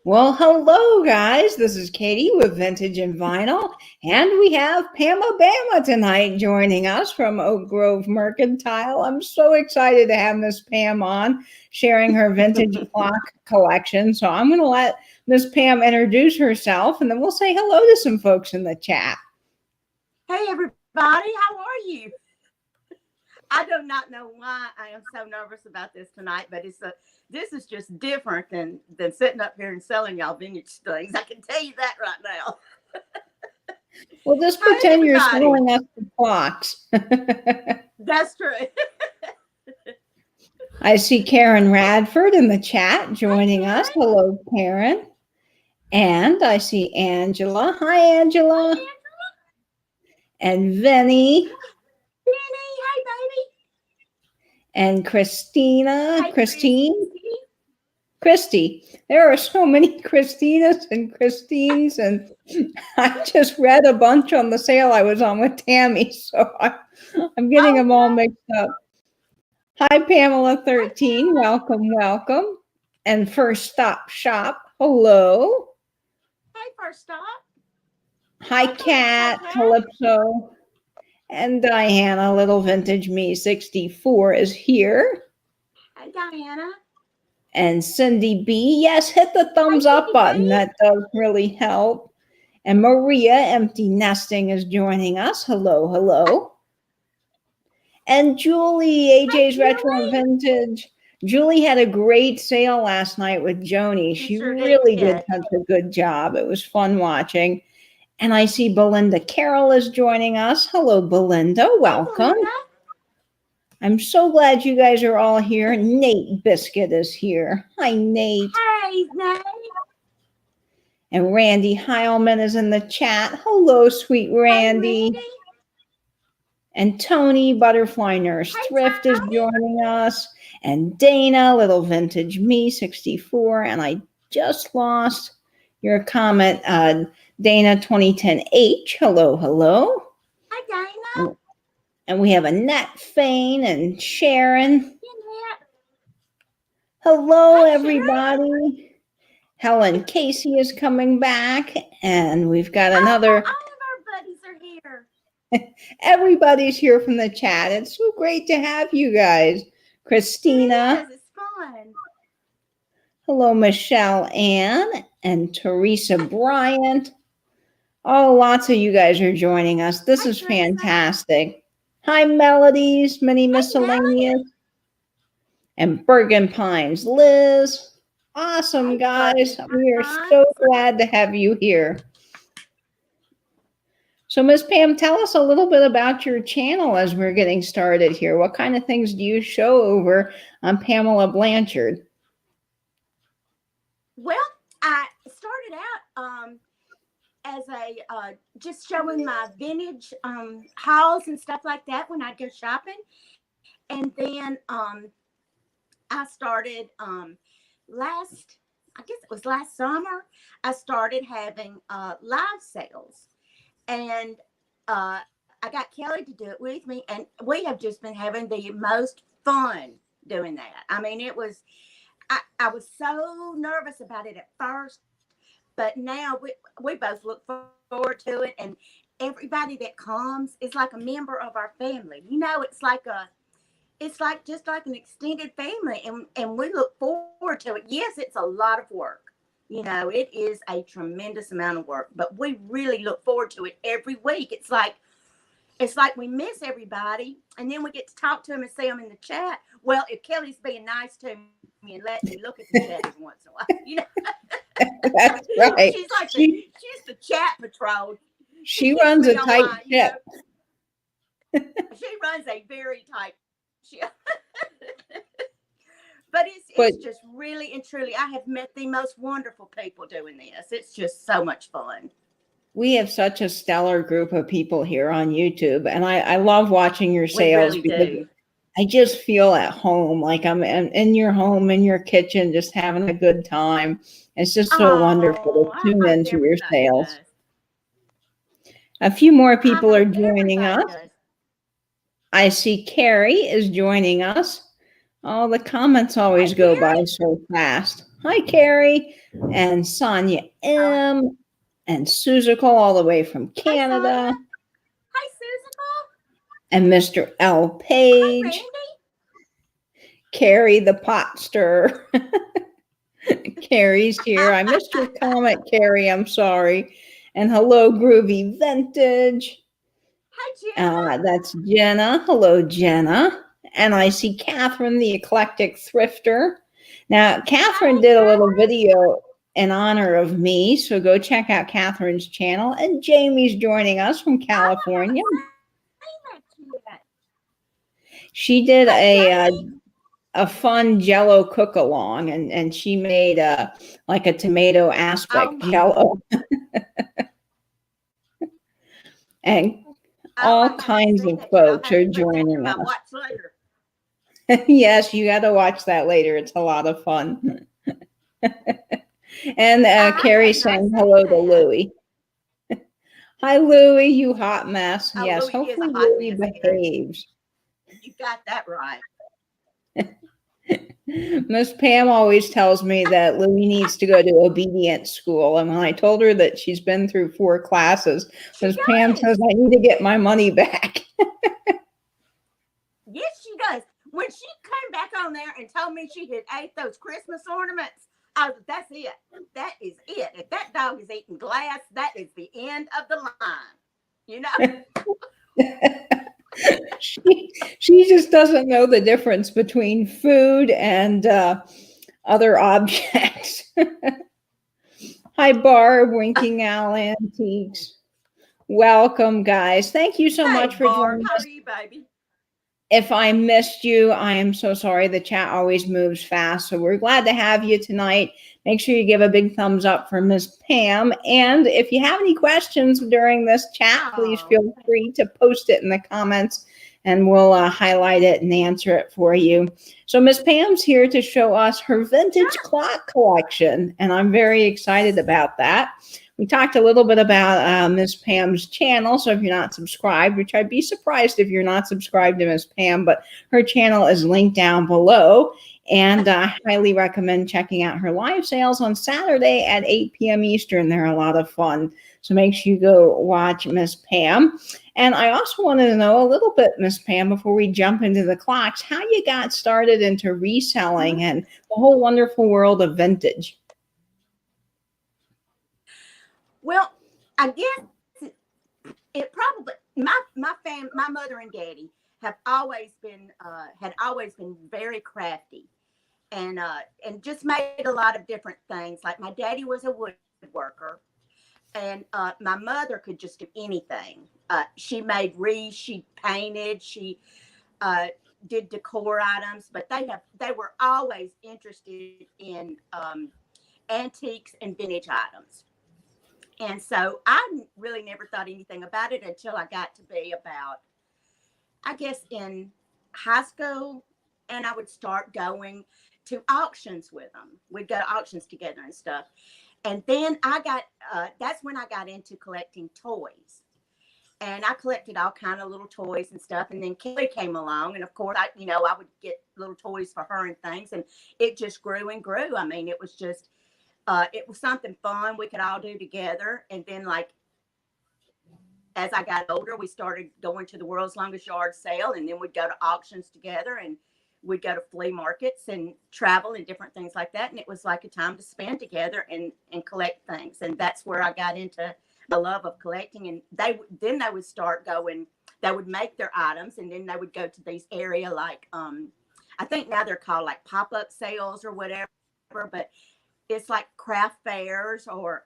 Well, hello, guys. This is Katie with Vintage and Vinyl, and we have Pamela Bama tonight joining us from Oak Grove Mercantile. I'm so excited to have Miss Pam on, sharing her vintage clock collection. So I'm going to let Miss Pam introduce herself, and then we'll say hello to some folks in the chat. Hey, everybody. How are you? I do not know why I am so nervous about this tonight, but this is just different than sitting up here and selling y'all vintage things. I can tell you that right now. Well, just pretend you're selling us the clocks. That's true. I see Karen Radford in the chat joining us. Hello, Karen. And I see Angela. Hi, Angela. Hi, Angela. And Vinny. Vinny, hey, baby. And Christina. Hey, Christy. There are so many Christinas and Christines, and I just read a bunch on the sale I was on with Tammy, so I'm getting them all mixed up. Hi, Pamela 13. Welcome. And First Stop Shop. Hello. Hey, First Stop. Hi, Kat, Calypso. And Diana, Little Vintage Me 64 is here. Hi, Diana. And Cindy B. Yes, hit the thumbs up button. That does really help. And Maria, Empty Nesting, is joining us. Hello. And Julie, AJ's Retro and Vintage. Julie had a great sale last night with Joni. She really did such a good job. It was fun watching. And I see Belinda Carroll is joining us. Hello, Belinda. Welcome. I'm so glad you guys are all here. Nate Biscuit is here. Hi, Nate. Hey, Nate. And Randy Heilman is in the chat. Hello, sweet Randy. Hey, Randy. And Tony, Butterfly Nurse Thrift, is joining us. And Dana, Little Vintage Me 64. And I just lost your comment, Dana 2010H. Hello. Hi, Dana. And we have Annette Fain and Sharon. Hello, everybody. Helen Casey is coming back. And we've got another. All of our buddies are here. Everybody's here from the chat. It's so great to have you guys. Christina. It is. It's fun. Hello, Michelle Ann and Teresa Bryant. Oh, lots of you guys are joining us. This is fantastic. Hi, Melodies, Mini Miscellaneous, and Bergen Pines. Liz, awesome, guys. We are so glad to have you here. So, Ms. Pam, tell us a little bit about your channel as we're getting started here. What kind of things do you show over on Pamela Blanchard? Well, I started out as a just showing my vintage hauls and stuff like that when I go shopping, and then I started last summer. I started having live sales, and I got Kelly to do it with me, and we have just been having the most fun doing that. I mean, it was. I was so nervous about it at first, but now we both look forward to it, and everybody that comes is like a member of our family. You know, it's like just like an extended family, and we look forward to it. Yes, it's a lot of work. You know, it is a tremendous amount of work, but we really look forward to it every week. It's like we miss everybody, and then we get to talk to them and see them in the chat. Well, if Kelly's being nice to me and let me look at the chat every once in a while, you know. That's right. She's like she's the chat patrol. She runs a tight ship. She runs a very tight ship. But it's just really and truly, I have met the most wonderful people doing this. It's just so much fun. We have such a stellar group of people here on YouTube, and I love watching your sales because I just feel at home, like I'm in your home, in your kitchen, just having a good time. It's just so wonderful to tune into your sales. A few more people are joining us. I see Carrie is joining us. Oh, the comments always go by so fast. Hi, Carrie. And Sonia Oh, M. And Suzical all the way from hi, Sonia. Canada. Hi, Susan. And Mr. L. Hi, Page. Randy. Carrie the pot stirrer. Carrie's here. I missed your comment, Carrie. I'm sorry. And hello, Groovy Vintage. Hi, Jenna. That's Jenna. Hello, Jenna. And I see Catherine, the eclectic thrifter. Now, Catherine Hi, did a little Catherine. video in honor of me, so go check out Catherine's channel. And Jamie's joining us from I haven't California. seen that yet. She did Hi, Jamie. a fun Jello cook along, and she made like a tomato Oh, aspic my. Jello, and Oh, all I haven't kinds seen of that yet. I'll folks have are to put that in joining my us. watch later. Yes, you got to watch that later. It's a lot of fun. And I Carrie have not saying seen hello to that. Louie. Hi, Louie, you hot mess. Oh, Yes, Louis is a hopefully hot Louie mess, Karen. behaves. You got that right. Miss Pam always tells me that Louie needs to go to obedience school. And when I told her that she's been through 4 classes, She Miss Pam does. says, I need to get my money back. Yes, she does. When she came back on there and told me she had ate those Christmas ornaments, I was, that's it. That is it. If that dog is eating glass, that is the end of the line. You know? She just doesn't know the difference between food and other objects. Hi, Barb, Winking Owl Antiques. Welcome, guys. Thank you so Hey, much for Barb, joining how us. are you, baby? If I missed you, I am so sorry. The chat always moves fast. So we're glad to have you tonight. Make sure you give a big thumbs up for Miss Pam. And if you have any questions during this chat, please Oh, feel free to post it in the comments and we'll highlight it and answer it for you. So Miss Pam's here to show us her vintage sure. clock collection. And I'm very excited about that. We talked a little bit about Miss Pam's channel. So if you're not subscribed, which I'd be surprised if you're not subscribed to Miss Pam, but her channel is linked down below. And I highly recommend checking out her live sales on Saturday at 8 p.m. Eastern. They're a lot of fun. So make sure you go watch Miss Pam. And I also wanted to know a little bit, Miss Pam, before we jump into the clocks, how you got started into reselling and the whole wonderful world of vintage. Well, I guess it probably my mother and daddy have always been had always been very crafty and just made a lot of different things. Like my daddy was a woodworker, and my mother could just do anything. She made wreaths, she painted, she uh, did decor items, but they were always interested in antiques and vintage items. And so I really never thought anything about it until I got to be about, I guess, in high school. And I would start going to auctions with them. We'd go to auctions together and stuff. And then that's when I got into collecting toys. And I collected all kind of little toys and stuff. And then Kelly came along. And of course, I would get little toys for her and things. And it just grew and grew. I mean, it was something fun we could all do together. And then, like, as I got older, we started going to the world's longest yard sale, and then we'd go to auctions together, and we'd go to flea markets and travel and different things like that. And it was like a time to spend together and collect things. And that's where I got into the love of collecting. And then they would start going. They would make their items, and then they would go to these area like I think now they're called like pop up sales or whatever, but it's like craft fairs or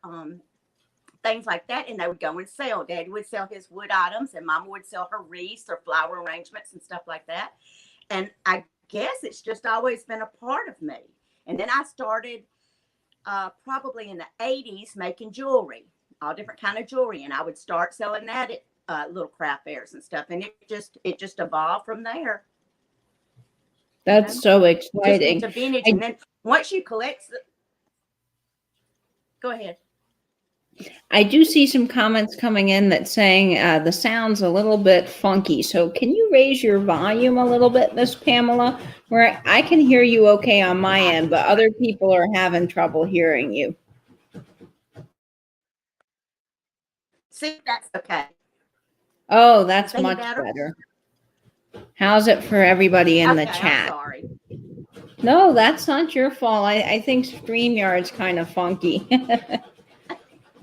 things like that, and they would go and sell. Daddy would sell his wood items, and Mama would sell her wreaths or flower arrangements and stuff like that. And I guess it's just always been a part of me. And then I started probably in the '80s making jewelry, all different kind of jewelry, and I would start selling that at little craft fairs and stuff. And it just evolved from there. That's so Just exciting. into vintage, and then once you collect, go ahead. I do see some comments coming in that saying the sound's a little bit funky. So can you raise your volume a little bit, Miss Pamela? Where I can hear you okay on my end, but other people are having trouble hearing you. See, that's okay. Oh, Is that's that any much better? better. How's it for everybody in the Okay, I'm chat? sorry. No, that's not your fault. I think StreamYard's kind of funky.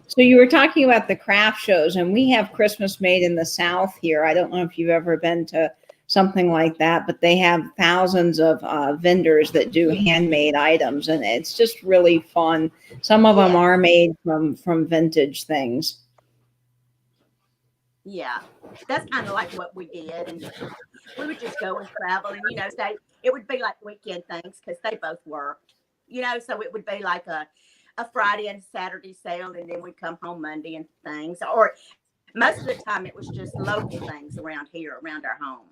So you were talking about the craft shows, and we have Christmas Made in the South here. I don't know if you've ever been to something like that, but they have thousands of vendors that do handmade items, and it's just really fun. Some of them Yes. are made from vintage things. Yeah, that's kind of like what we did, and we would just go and travel, and stay. It would be like weekend things because they both worked, so it would be like a Friday and Saturday sale, and then we'd come home Monday and things. Or most of the time, it was just local things around here, around our home.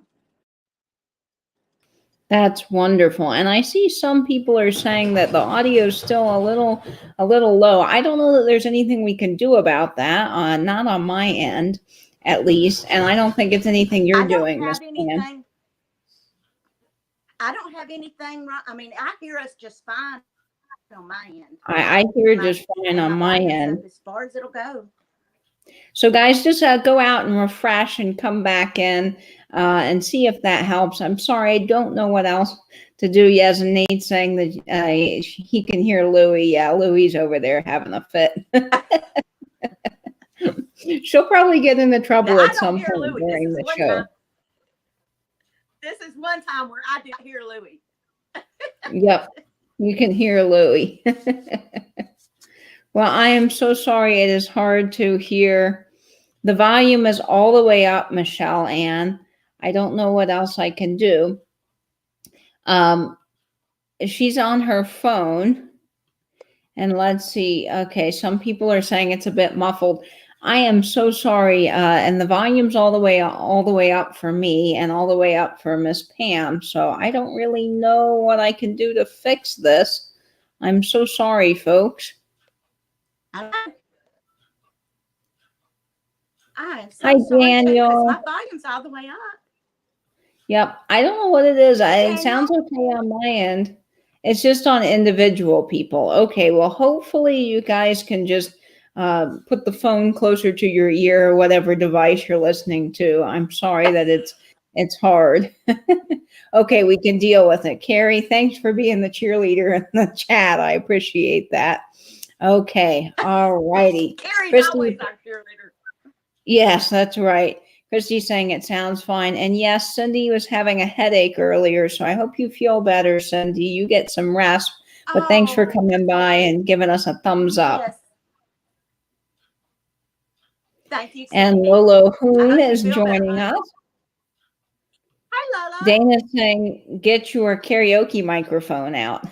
That's wonderful. And I see some people are saying that the audio is still a little low. I don't know that there's anything we can do about that. Not on my end, at least. And I don't think it's anything you're doing, Miss Pam. I don't have anything wrong. I mean, I hear us just fine on my end. I hear just fine on my end. As far as it'll go. So guys, just go out and refresh and come back in and see if that helps. I'm sorry, I don't know what else to do. Yes, and Nate's saying that he can hear Louie. Yeah, Louie's over there having a fit. She'll probably get into trouble at some point during the show. This is one time where I did hear Louie. Yep, you can hear Louie. Well, I am so sorry. It is hard to hear. The volume is all the way up, Michelle Ann. I don't know what else I can do. She's on her phone. And let's see. Okay, some people are saying it's a bit muffled. I am so sorry. And the volume's all the way up for me and all the way up for Miss Pam. So I don't really know what I can do to fix this. I'm so sorry, folks. I'm so sorry, Daniel. My volume's all the way up. Yep. I don't know what it is. It sounds okay on my end. It's just on individual people. Okay. Well, hopefully you guys can just put the phone closer to your ear or whatever device you're listening to. I'm sorry that it's hard. Okay. We can deal with it. Carrie, thanks for being the cheerleader in the chat. I appreciate that. Okay. All righty. Carrie's always our cheerleader. Yes, that's right. Christy's saying it sounds fine. And yes, Cindy was having a headache earlier, so I hope you feel better, Cindy. You get some rest. But thanks for coming by and giving us a thumbs up. Yes. Thank you, Cindy. And Lolo Hoon is joining us. Hi, Lolo. Dana's saying, get your karaoke microphone out.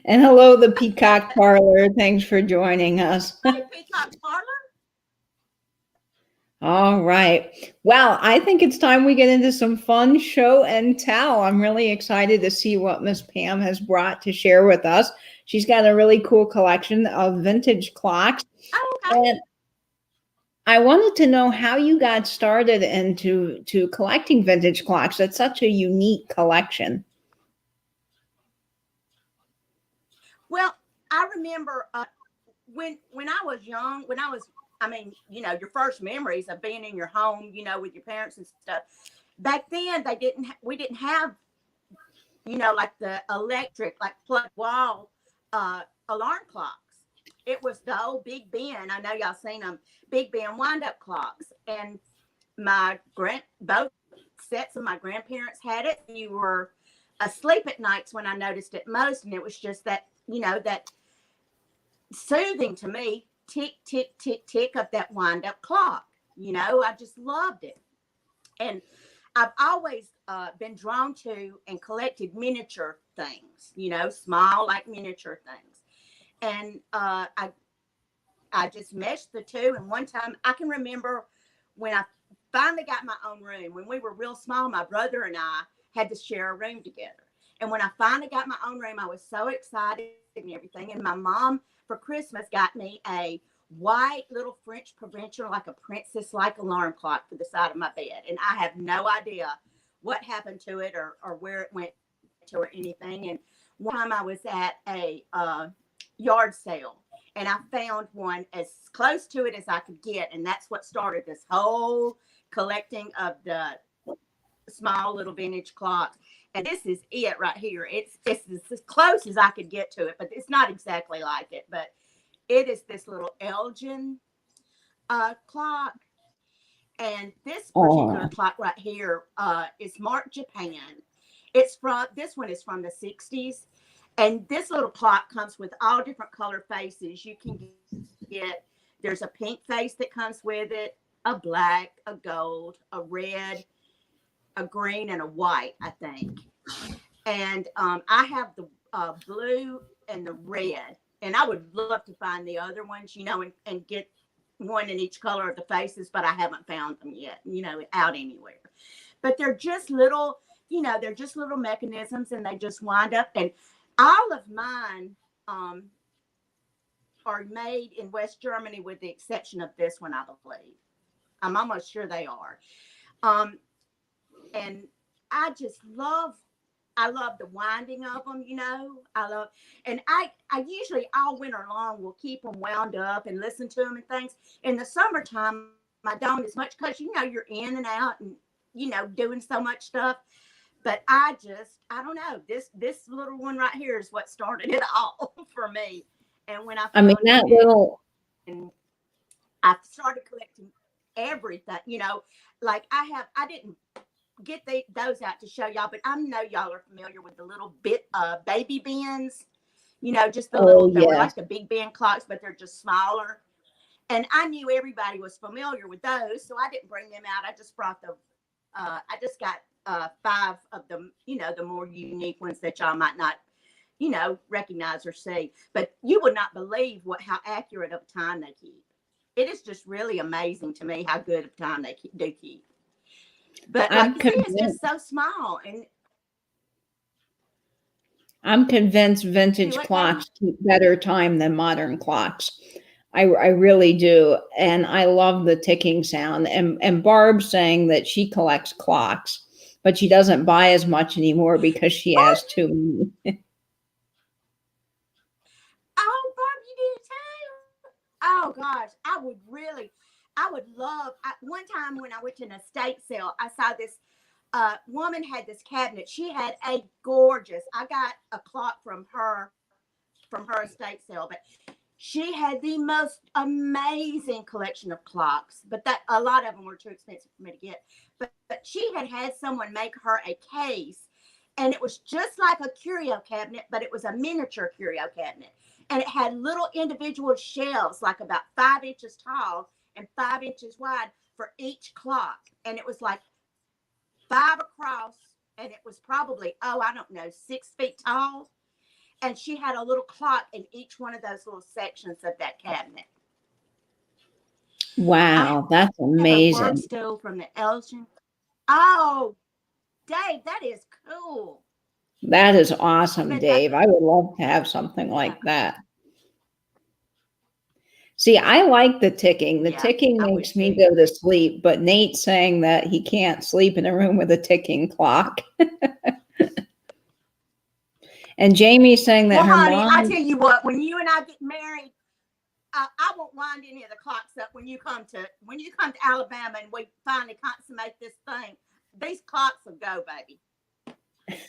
And hello, the Peacock Parlor. Thanks for joining us. Hi, Peacock Parlor. All right. Well, I think it's time we get into some fun show and tell. I'm really excited to see what Miss Pam has brought to share with us. She's got a really cool collection of vintage clocks. Oh, okay. And I wanted to know how you got started into collecting vintage clocks. It's such a unique collection. Well, I remember when I was young, your first memories of being in your home, with your parents and stuff. Back then, we didn't have, like the electric, like plug wall alarm clocks. It was the old Big Ben. I know y'all seen them, Big Ben wind-up clocks. And both sets of my grandparents had it. You were asleep at nights when I noticed it most, and it was just that, that soothing to me, tick, tick, tick, tick of that wind-up clock. I just loved it. And I've always been drawn to and collected miniature things, small, like miniature things. And I just meshed the two. And one time I can remember when I finally got my own room, when we were real small, my brother and I had to share a room together. And when I finally got my own room, I was so excited and everything. And my mom for Christmas got me a white little French provincial, like a princess-like alarm clock for the side of my bed. And I have no idea what happened to it or where it went to or anything. And one time I was at a yard sale, and I found one as close to it as I could get. And that's what started this whole collecting of the small little vintage clocks. And this is it right here. It's as close as I could get to it, but it's not exactly like it. But it is this little Elgin clock. And this particular clock right here is marked Japan. This one is from the 60s. And this little clock comes with all different color faces. You can there's a pink face that comes with it, a black, a gold, a red, a green, and a white, I think. And I have the blue and the red. And I would love to find the other ones, and get one in each color of the faces, but I haven't found them yet, out anywhere. But they're just little, they're just little mechanisms, and they just wind up. And all of mine are made in West Germany, with the exception of this one, I believe. I'm almost sure they are. And I just love the winding of them, and I usually all winter long will keep them wound up and listen to them and things. In the summertime, I don't as much because, you're in and out and, doing so much stuff. But I don't know, this little one right here is what started it all for me. And when I started collecting everything, like I didn't get those out to show y'all, but I know y'all are familiar with the little baby bins, just the little, they were like the big bin clocks, but they're just smaller. And I knew everybody was familiar with those, so I didn't bring them out. I just brought I just got 5 of them, the more unique ones that y'all might not, recognize or see. But you would not believe how accurate of time they keep. It is just really amazing to me how good of time they do keep. But it's just so small. And I'm convinced vintage clocks keep better time than modern clocks. I really do. And I love the ticking sound. And Barb's saying that she collects clocks, but she doesn't buy as much anymore because she has too many. Oh, Barb, you do too? Oh, gosh. I would love, one time when I went to an estate sale, I saw this woman had this cabinet. She had a gorgeous, I got a clock from her estate sale, but she had the most amazing collection of clocks, but that a lot of them were too expensive for me to get. But she had someone make her a case, and it was just like a curio cabinet, but it was a miniature curio cabinet. And it had little individual shelves, like about 5 inches tall and 5 inches wide for each clock. And it was like 5 across, and it was probably, 6 feet tall. And she had a little clock in each one of those little sections of that cabinet. Wow, that's amazing. Work still from the Elgin. Oh, Dave, that is cool. That is awesome, Dave. I would love to have something like that. See, I like the ticking. The ticking makes me go to sleep, but Nate's saying that he can't sleep in a room with a ticking clock. And Jamie's saying that her honey, mom... I tell you what, when you and I get married, I won't wind any of the clocks up when you come to Alabama and we finally consummate this thing. These clocks will go, baby.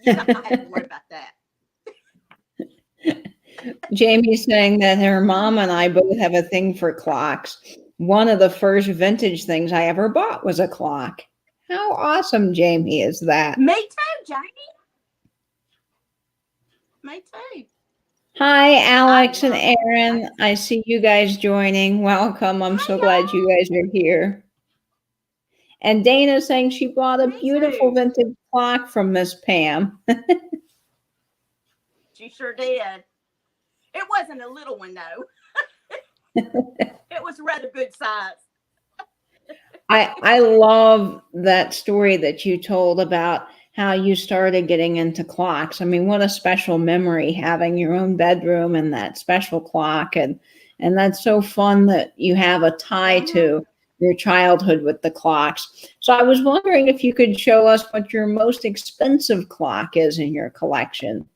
You don't have to worry about that. Jamie's saying that her mom and I both have a thing for clocks. One of the first vintage things I ever bought was a clock. How awesome, Jamie, is that? Me too, Jamie. Me too. Hi, Alex and Aaron. I see you guys joining. Welcome. I'm so glad you guys are here. And Dana's saying she bought a beautiful vintage clock from Miss Pam. She sure did. It wasn't a little one, though. It was a rather good size. I love that story that you told about how you started getting into clocks. I mean, what a special memory having your own bedroom and that special clock, and that's so fun that you have a tie Mhm. to your childhood with the clocks. So I was wondering if you could show us what your most expensive clock is in your collection.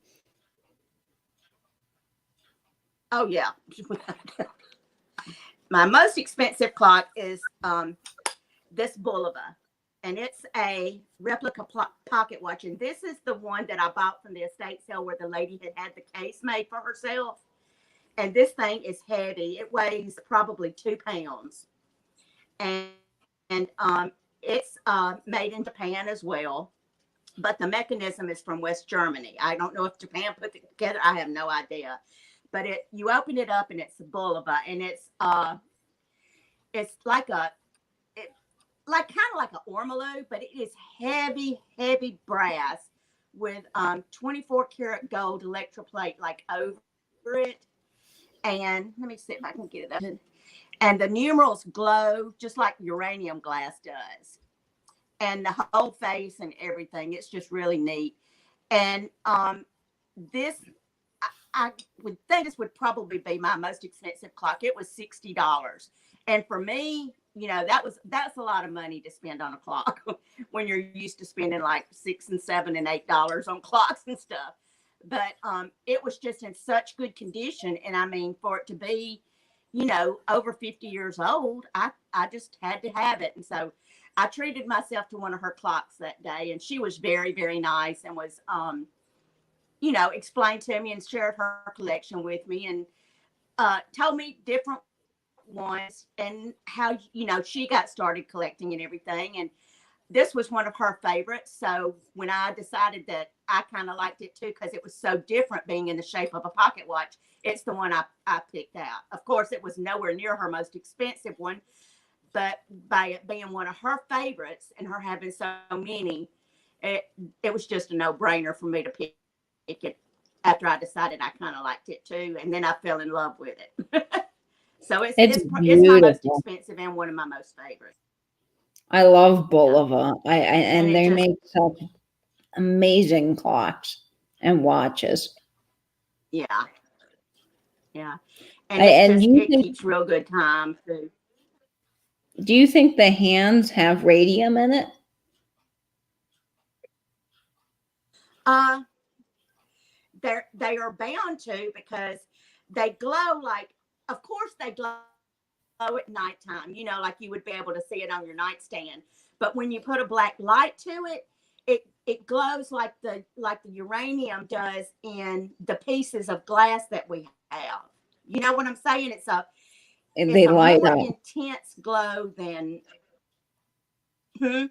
Oh yeah. My most expensive clock is this Bulova, and it's a replica pocket watch. And this is the one that I bought from the estate sale where the lady had the case made for herself. And this thing is heavy. It weighs probably 2 pounds, and it's made in Japan as well. But the mechanism is from West Germany. I don't know if Japan put it together. I have no idea. But you open it up and it's a Bulova, and it's like like kind of like an ormolu, but it is heavy, heavy brass with 24 karat gold electroplate like over it. And let me see if I can get it up. And the numerals glow just like uranium glass does. And the whole face and everything. It's just really neat. And this, I would think this would probably be my most expensive clock. It was $60. And for me, that's a lot of money to spend on a clock when you're used to spending like $6 and $7 and $8 on clocks and stuff. But it was just in such good condition. And I mean, for it to be, over 50 years old, I just had to have it. And so I treated myself to one of her clocks that day. And she was very, very nice and was, explained to me and shared her collection with me and told me different ones and how, she got started collecting and everything. And this was one of her favorites. So when I decided that I kind of liked it too, because it was so different being in the shape of a pocket watch, it's the one I picked out. Of course, it was nowhere near her most expensive one, but by it being one of her favorites and her having so many, it was just a no-brainer for me to pick it after I decided I kind of liked it too. And then I fell in love with it. So It's it's my most beautiful. expensive and one of my most favorites. I love Yeah. Bulova. And And it they just, make such amazing clocks and watches. yeah, yeah. And And it keeps real good time too. do you think the hands have radium in it? Uh, they are bound to because they glow like, of course, they glow at nighttime, like you would be able to see it on your nightstand. But when you put a black light to it, it glows like the uranium does in the pieces of glass that we have. You know what I'm saying? It's They a light more up. intense glow than. Hmm?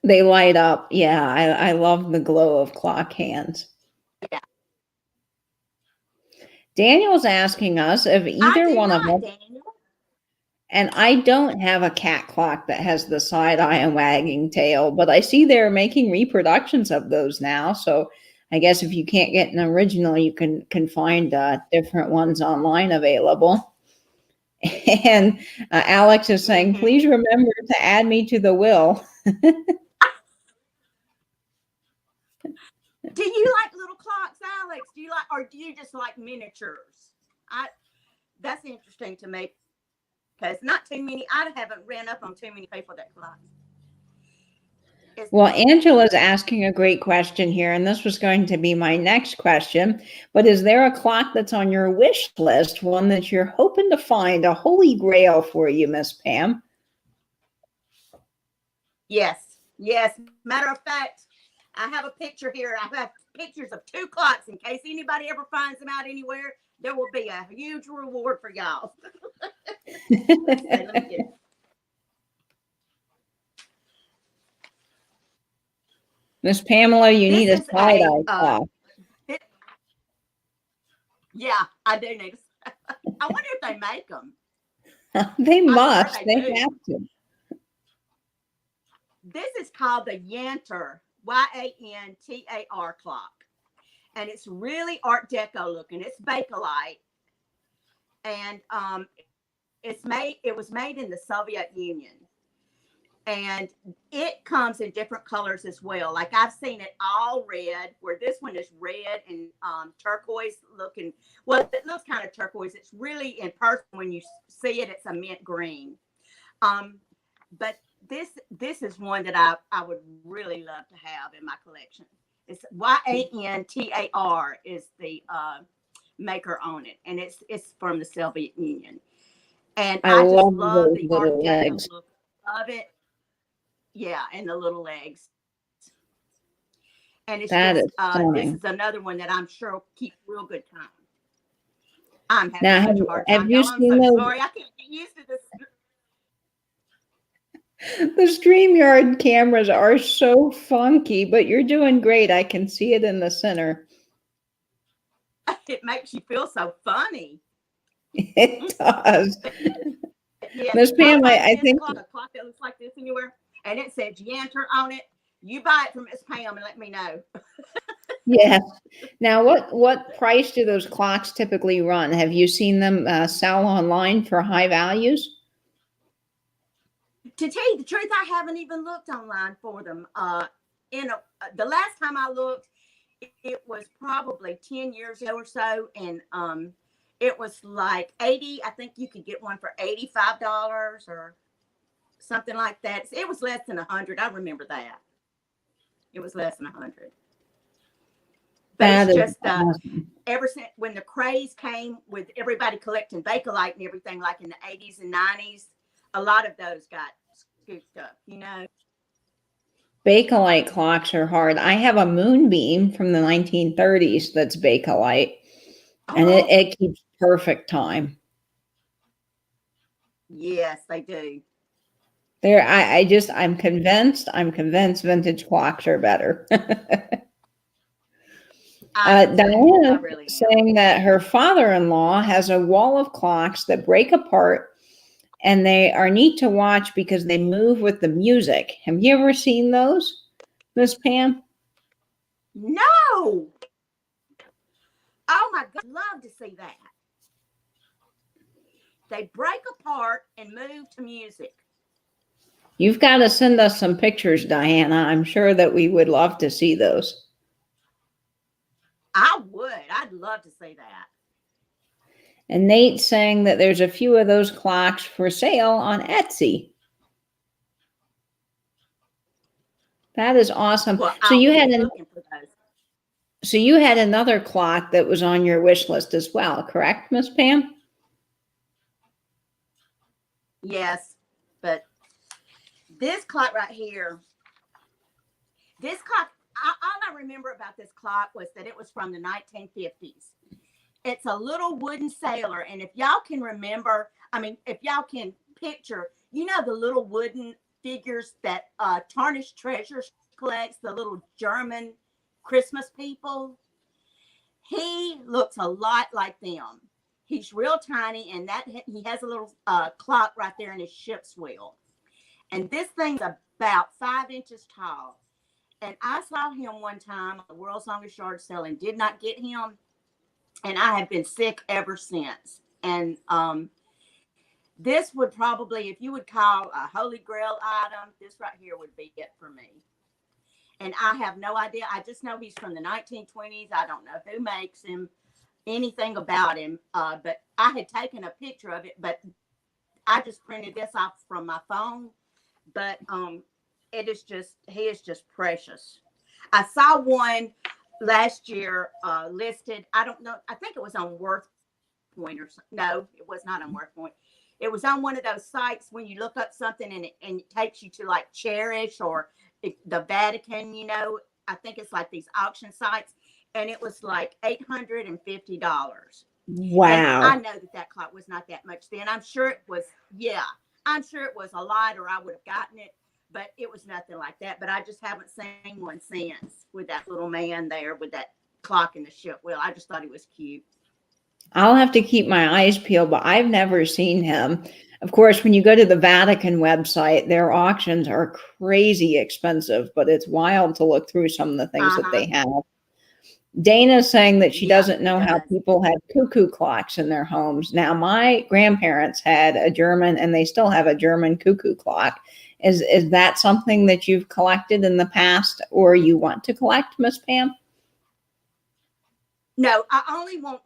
They light up. Yeah, I love the glow of clock hands. Yeah, Daniel's asking us if I either do one of not, us, Daniel. and I don't have a cat clock that has the side eye and wagging tail, but I see they're making reproductions of those now. So I guess if you can't get an original, you can find different ones online available. And Alex is saying, Hmm. please remember to add me to the will. Do you like little clocks, Alex? Or do you just like miniatures? I That's interesting to me because not too many. I haven't ran up on too many people that clocks. Is Well, Angela's asking a great question here, and this was going to be my next question. But is there a clock that's on your wish list, one that you're hoping to find, a holy grail for you, Miss Pam? Yes, yes. Matter of fact, I have a picture here. I have pictures of 2 clocks in case anybody ever finds them out anywhere. There will be a huge reward for y'all. Let's see. Let me get it. Miss Pamela, you This need a is side-eye clock. thi- yeah, I do need. I wonder if they make them. They I'm sure must. they They do. have to. This is called the Yantar, Yantar clock. And it's really Art Deco looking. It's Bakelite. And it was made in the Soviet Union. And it comes in different colors as well. Like I've seen it all red, where this one is red and turquoise looking. Well, it looks kind of turquoise. It's really, in person, when you see it, it's a mint green. But this is one that I would really love to have in my collection. It's YANTAR is the maker on it, and it's from the Soviet Union. And I just love the art look of it. Yeah, and the little legs. And it's just this is another one that I'm sure will keep real good time. I'm having such a hard time. I'm so sorry. I can't get used to this. The StreamYard cameras are so funky, but you're doing great. I can see it in the center. It makes you feel so funny. It does. Yeah, Miss Pam, I think a clock that looks like this anywhere, and it said Yanter on it. You buy it from Miss Pam and let me know. Yes. Now, what price do those clocks typically run? Have you seen them sell online for high values? To tell you the truth, I haven't even looked online for them. The last time I looked, it was probably 10 years ago or so, and it was like 80. I think you could get one for $85 or something like that. It was less than 100. I remember that. It was less than 100. But it's just awesome. Ever since when the craze came with everybody collecting Bakelite and everything, like in the 80s and 90s, a lot of those got scooped up, Bakelite clocks are hard. I have a Moonbeam from the 1930s that's Bakelite, and it keeps perfect time. Yes, they do. I'm convinced vintage clocks are better. Diana saying that her father-in-law has a wall of clocks that break apart, and they are neat to watch because they move with the music. Have you ever seen those, Miss Pam? No. Oh my God, love to see that. They break apart and move to music. You've got to send us some pictures, Diana. I'm sure that we would love to see those. I would. I'd love to see that. And Nate's saying that there's a few of those clocks for sale on Etsy. That is awesome. Well, so you had another clock that was on your wish list as well, correct, Miss Pam? Yes, but this clock right here, all I remember about this clock was that it was from the 1950s. It's a little wooden sailor, and if y'all can remember, if y'all can picture, the little wooden figures that Tarnished Treasures collects, the little German Christmas people. He looks a lot like them. He's real tiny, and he has a little clock right there in his ship's wheel. And this thing's about 5 inches tall. And I saw him one time on the World's Longest Yard Sale and did not get him. And I have been sick ever since. And this would probably, if you would call a Holy Grail item, this right here would be it for me. And I have no idea. I just know he's from the 1920s. I don't know who makes him, anything about him. But I had taken a picture of it, but I just printed this off from my phone. But he is just precious. I saw one last year listed. I don't know. I think it was on WorthPoint or something. No, it was not on WorthPoint. It was on one of those sites when you look up something and it takes you to like Cherish or the Vatican, I think it's like these auction sites. And it was like $850. Wow. And I know that clock was not that much then. I'm sure it was a lot, or I would have gotten it, but it was nothing like that. But I just haven't seen one since with that little man there with that clock in the ship wheel. I just thought he was cute. I'll have to keep my eyes peeled, but I've never seen him. Of course, when you go to the Vatican website, their auctions are crazy expensive, but it's wild to look through some of the things that they have. Dana's saying that she Yeah, doesn't it know how does. people had cuckoo clocks in their homes. Now, my grandparents had a German, and they still have a German cuckoo clock. Is that something that you've collected in the past, or you want to collect, Miss Pam? No, I only want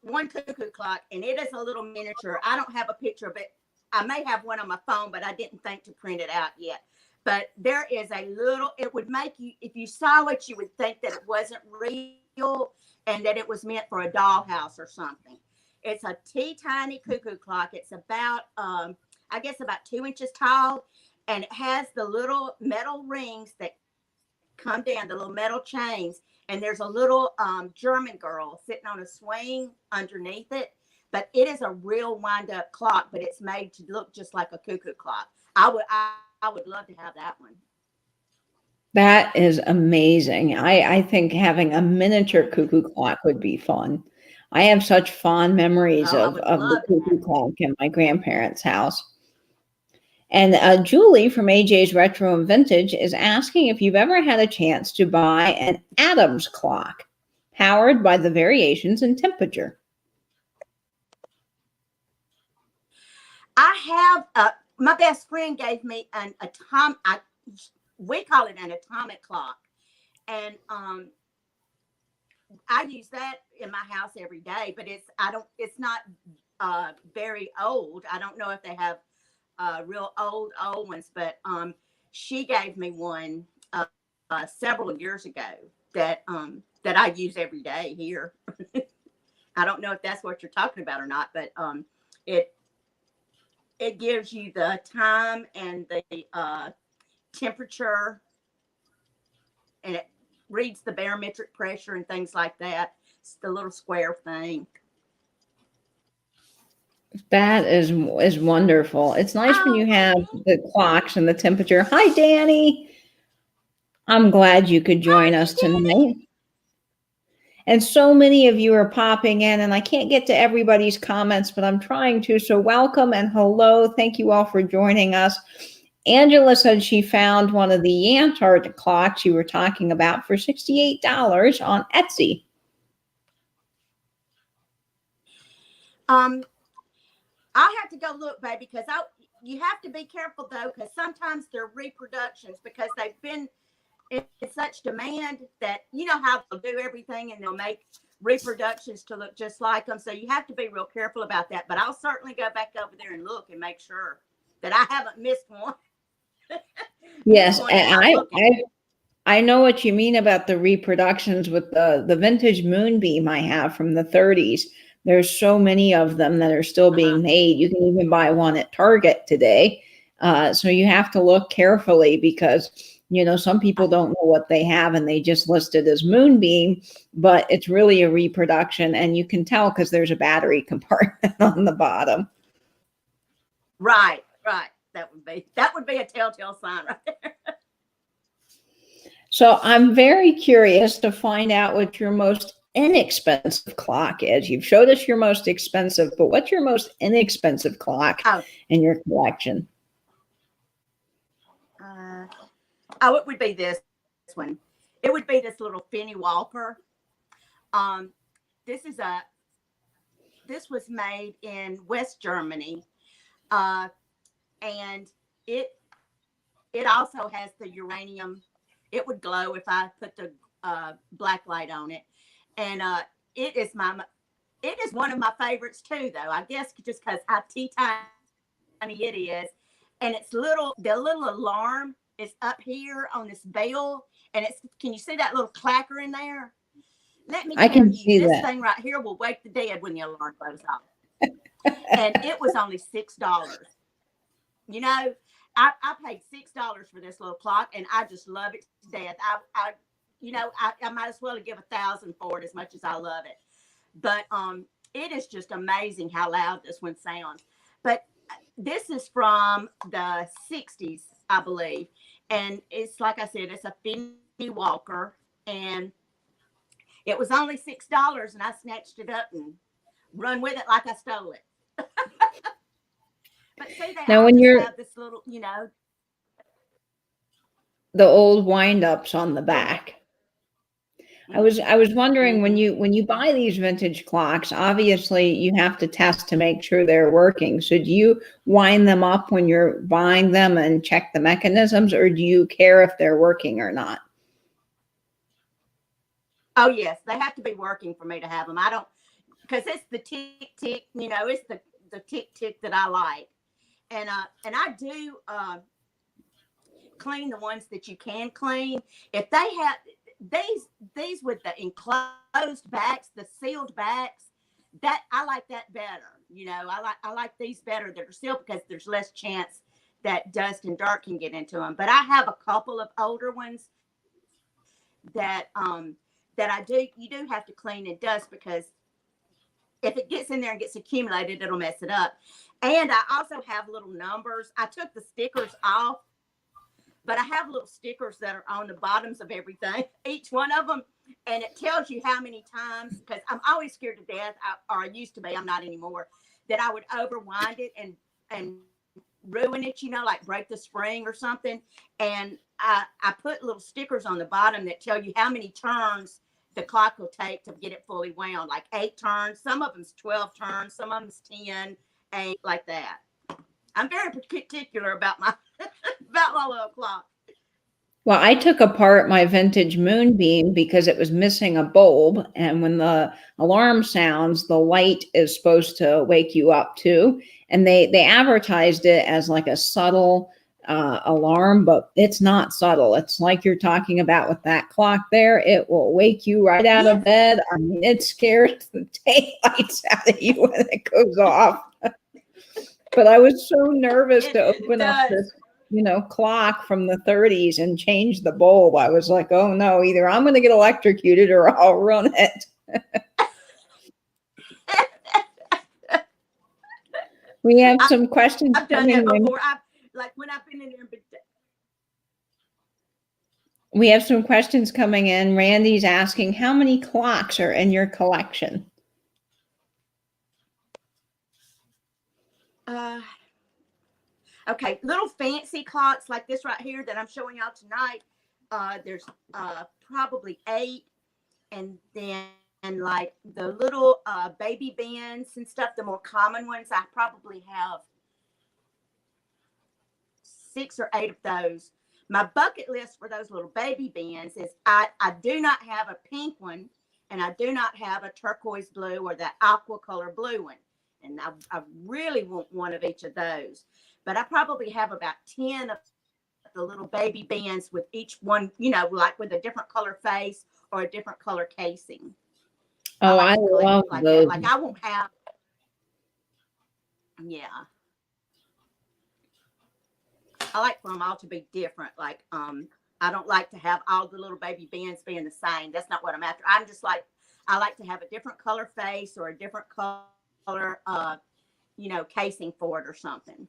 one cuckoo clock, and it is a little miniature. I don't have a picture of it. I may have one on my phone, but I didn't think to print it out yet. But there is a little, it would make you, if you saw it, you would think that it wasn't real and that it was meant for a dollhouse or something. It's a tiny cuckoo clock. It's about, I guess, about 2 inches tall, and it has the little metal rings that come down, the little metal chains, and there's a little German girl sitting on a swing underneath it. But it is a real wind-up clock, but it's made to look just like a cuckoo clock. I would love to have that one. That is amazing. I think having a miniature cuckoo clock would be fun. I have such fond memories Oh, I would of the love to have cuckoo it. clock in my grandparents' house. And Julie from AJ's Retro and Vintage is asking if you've ever had a chance to buy an Adams clock powered by the variations in temperature. I have my best friend gave me an we call it an atomic clock, and I use that in my house every day. But it's not very old. I don't know if they have real old ones, but she gave me one several years ago that that I use every day here. I don't know if that's what you're talking about or not, but it it gives you the time and the temperature, and it reads the barometric pressure and things like that. It's the little square thing. That is wonderful. It's nice when Oh, you hey, have Danny. the clocks and the temperature. Hi, Danny. I'm glad you could join Hi, us Danny. tonight. And so many of you are popping in, and I can't get to everybody's comments, but I'm trying to. So, welcome and hello. Thank you all for joining us. Angela said she found one of the Antarctic clocks you were talking about for $68 on Etsy. Um, I have to go look, baby, because you have to be careful though, because sometimes they're reproductions because they've been in such demand that you know how they'll do everything and they'll make reproductions to look just like them. So you have to be real careful about that. But I'll certainly go back over there and look and make sure that I haven't missed one. Missed Yes, one in and my looking. I know what you mean about the reproductions with the vintage moonbeam I have from the 30s. There's so many of them that are still Uh-huh. being made. You can even buy one at Target today. So you have to look carefully because, you know, some people don't know what they have and they just list it as moonbeam, but it's really a reproduction. And you can tell because there's a battery compartment on the bottom. Right, right. That would be a telltale sign right there. So I'm very curious to find out what your most inexpensive clock is. You've showed us your most expensive, but what's your most inexpensive clock Oh, in your collection? uh, it would be this one. It would be this little Finney Walker. Um, this is this was made in West Germany, uh, and it it also has the uranium. It would glow if I put the black light on it, and it is it is one of my favorites too. Though I guess just because how tiny it is, and it's the little alarm is up here on this bell, and it's can you see that little clacker in there? Let me I tell can you, see this that. thing right here will wake the dead when the alarm goes off. And it was only $6. You know, I paid $6 for this little clock, and I just love it to death. I might as well give 1,000 for it as much as I love it. But it is just amazing how loud this one sounds. But this is from the 60s, I believe, and it's like I said, it's a Finney Walker, and it was only $6, and I snatched it up and run with it like I stole it. But see, they Now, all when just you're have this little, the old wind ups on the go ahead. back, I was wondering Mm-hmm. when you buy these vintage clocks, obviously you have to test to make sure they're working. So do you wind them up when you're buying them and check the mechanisms, or do you care if they're working or not? Oh yes, they have to be working for me to have them. I don't, because it's the tick tick, it's the tick tick that I like, and I do clean the ones that you can clean. If they have these with the enclosed backs, the sealed backs, that I like that better. I like these better that are sealed because there's less chance that dust and dirt can get into them. But I have a couple of older ones that I do. You do have to clean and dust because if it gets in there and gets accumulated, it'll mess it up. And I also have little numbers. I took the stickers off, but I have little stickers that are on the bottoms of everything, each one of them, and it tells you how many times, because I'm always scared to death, or I used to be, I'm not anymore, that I would overwind it and ruin it, like break the spring or something. And I put little stickers on the bottom that tell you how many turns the clock will take to get it fully wound, like 8 turns. Some of them's 12 turns, some of them's 10, 8, like that. I'm very particular about my about my little clock. Well, I took apart my vintage moonbeam because it was missing a bulb, and when the alarm sounds, the light is supposed to wake you up too. And they advertised it as like a subtle alarm, but it's not subtle. It's like you're talking about with that clock there. It will wake you right out of Yes, bed. I mean, it scares the daylights out of you when it goes off. But I was so nervous to it open up does. this, clock from the 30s and change the bulb. I was like, oh no, either I'm going to get electrocuted or I'll run it. We have some questions I've done that coming in. before. I've like when I've been in there. We have some questions coming in. Randy's asking, how many clocks are in your collection? Uh, okay, little fancy clocks like this right here that I'm showing y'all tonight. There's probably 8, and then like the little baby bands and stuff, the more common ones, I probably have 6 or 8 of those. My bucket list for those little baby bands is I do not have a pink one, and I do not have a turquoise blue or that aqua color blue one. And I really want one of each of those. But I probably have about 10 of the little baby bands with each one, like with a different color face or a different color casing. I Oh, like I to collect love it like that. those. Like I won't have, yeah. I like for them all to be different. Like, I don't like to have all the little baby bands being the same. That's not what I'm after. I'm just like, I like to have a different color face or a different color, casing for it or something.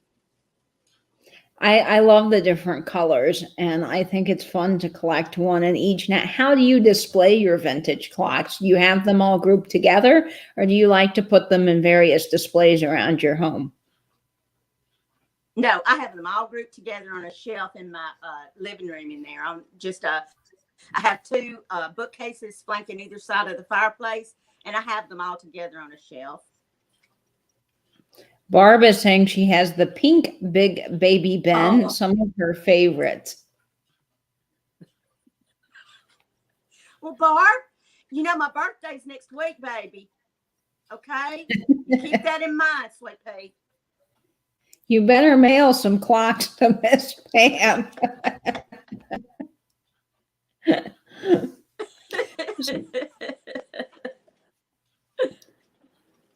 I love the different colors, and I think it's fun to collect one in each. Now, how do you display your vintage clocks? Do you have them all grouped together, or do you like to put them in various displays around your home? No, I have them all grouped together on a shelf in my living room in there. I have 2 bookcases flanking either side of the fireplace, and I have them all together on a shelf. Barb is saying she has the pink Big Baby Ben, Oh, some of her favorites. well, Barb, my birthday's next week, baby. Okay? You keep that in mind, sweet pea. You better mail some clocks to Miss Pam.